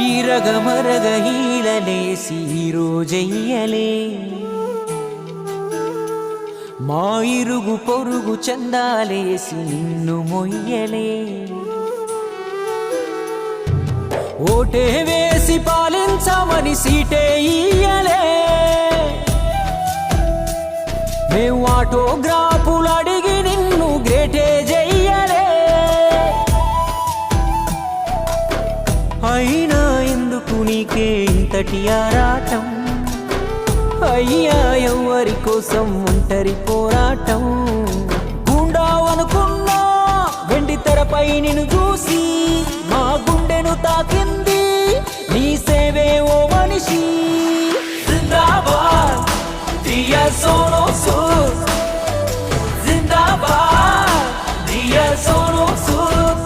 ఈరగమరగ ఈలలేసి రోజయ్యలే మా ఇరుగు పొరుగు చందాలేసి నిన్ను మొయ్యలే ఓటే వేసి పాలించమని సీటే ఇయ్యలే మేము ఆటోగ్రాఫులు అడిగి నిన్ను గ్రేటే చెయ్యలే అయినా ఎందుకు నీకే ఇంతటి ఆరాటం అయ్యా ఎవరి కోసం ఒంటరి పోరాటం గుండావనుకున్నా వెండి తెరపై నిన్ను చూసి మా గుండెను తాకింది నీ సేవే ఓ మనిషి జిందాబాద్ డియర్ సోనూ సూద్ జిందాబాద్ డియర్ సోనూ సూద్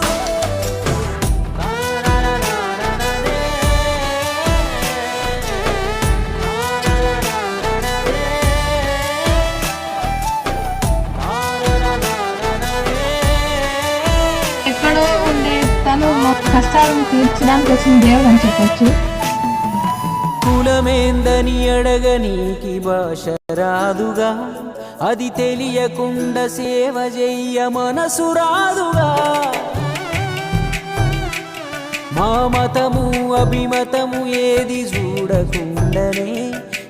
ఎక్కడో ఉండే తను కష్టాలను తీర్చడానికి వచ్చిన దేవుడు అని చెప్పచ్చు. కులమేందని అడగనీకి భాష రాదుగా అది తెలియకుండా సేవ చెయ్య మనసు రాదుగా మా మతము అభిమతము ఏది చూడకుండానే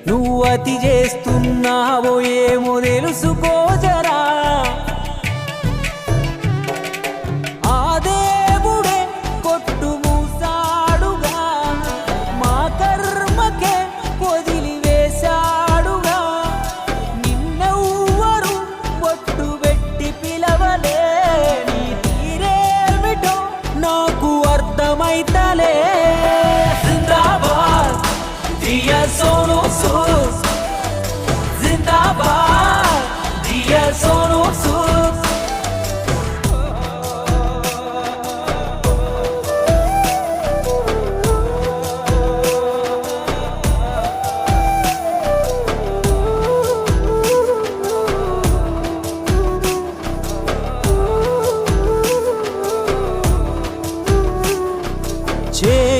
నువ్వు అతి చేస్తున్నావో ఏమో తెలుసుకోజరా జిందాబాద్ డియర్ సోనూ సూద్ జిందాబాద్ డియర్ సోనూ సూద్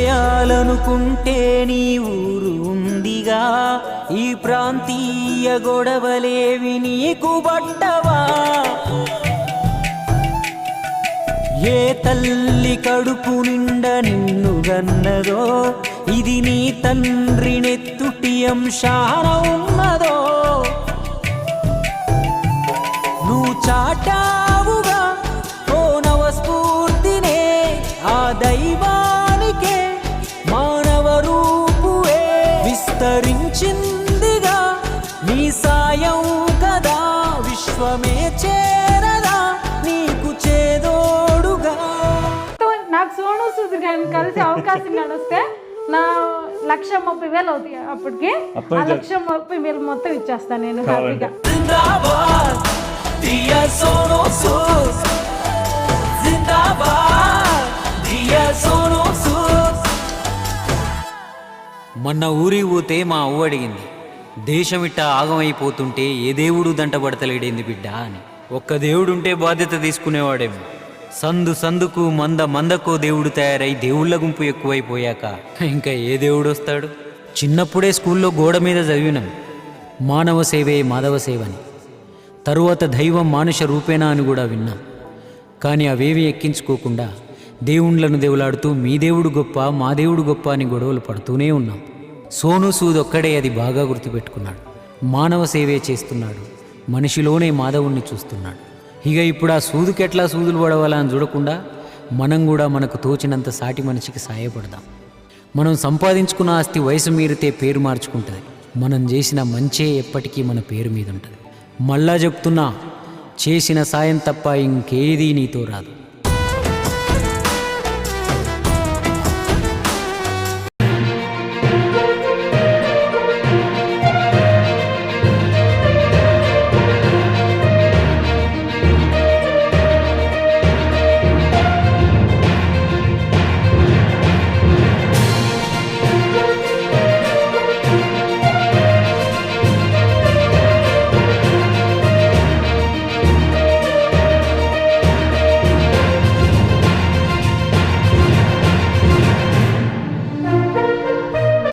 చేయాలనుకుంటే నీ ఊరు ఉందిగా ఈ ప్రాంతీయ గొడవలేవి నీకు బట్టవా ఏ తల్లి కడుపు నిండా నిన్ను గన్నదో ఇది నీ తండ్రి నెత్తుటి అంశాన ఉన్నదో నువ్వు చాటావుగా ఓ నవ స్ఫూర్తినే ఆ దైవానికే మానవ రూపువే విస్తరించిందిగా నీ సాయం కదా విశ్వమే చేరదా నీకు చేదోడుగా. నాకు సోనూ సూద్ గారిని కలిసి అవకాశం వస్తే నా 1,30,000 అవుతాయి. అప్పటికి 1,30,000 మొత్తం ఇచ్చేస్తాను నేను హ్యాపీగా. జిందాబాద్ డియర్ సోనూ సూద్ జిందాబాద్ డియర్ సోనూ సూద్. మొన్న ఊరికి పోతే మా అవ్వ అడిగింది దేశమిట్ట ఆగమైపోతుంటే ఏ దేవుడు దంటబడతలేడేంది బిడ్డ అని. ఒక్క దేవుడుంటే బాధ్యత తీసుకునేవాడేమో. సందు సందుకు మందకో దేవుడు తయారై దేవుళ్ళ గుంపు ఎక్కువైపోయాక ఇంకా ఏ దేవుడు వస్తాడు? చిన్నప్పుడే స్కూల్లో గోడ మీద చదివినాం మానవ సేవే మాధవ సేవని. తరువాత దైవం మానుష రూపేణా అని కూడా విన్నాం. కానీ అవేవి ఎక్కించుకోకుండా దేవుళ్ళను దేవులాడుతూ మీ దేవుడు గొప్ప మా దేవుడు గొప్ప అని గొడవలు పడుతూనే ఉన్నాం. సోనూ సూద్ ఒక్కడే అది బాగా గుర్తుపెట్టుకున్నాడు. మానవ సేవే చేస్తున్నాడు, మనిషిలోనే మాధవుణ్ణి చూస్తున్నాడు. ఇక ఇప్పుడు ఆ సూదుకెట్లా సూదులు పడవాలా అని చూడకుండా మనం కూడా మనకు తోచినంత సాటి మనిషికి సాయపడదాం. మనం సంపాదించుకున్న ఆస్తి వయసు మీరితే పేరు మార్చుకుంటుంది. మనం చేసిన మంచే ఎప్పటికీ మన పేరు మీద ఉంటుంది. మళ్ళా చెప్తున్నా, చేసిన సాయం తప్ప ఇంకేదీ నీతో రాదు.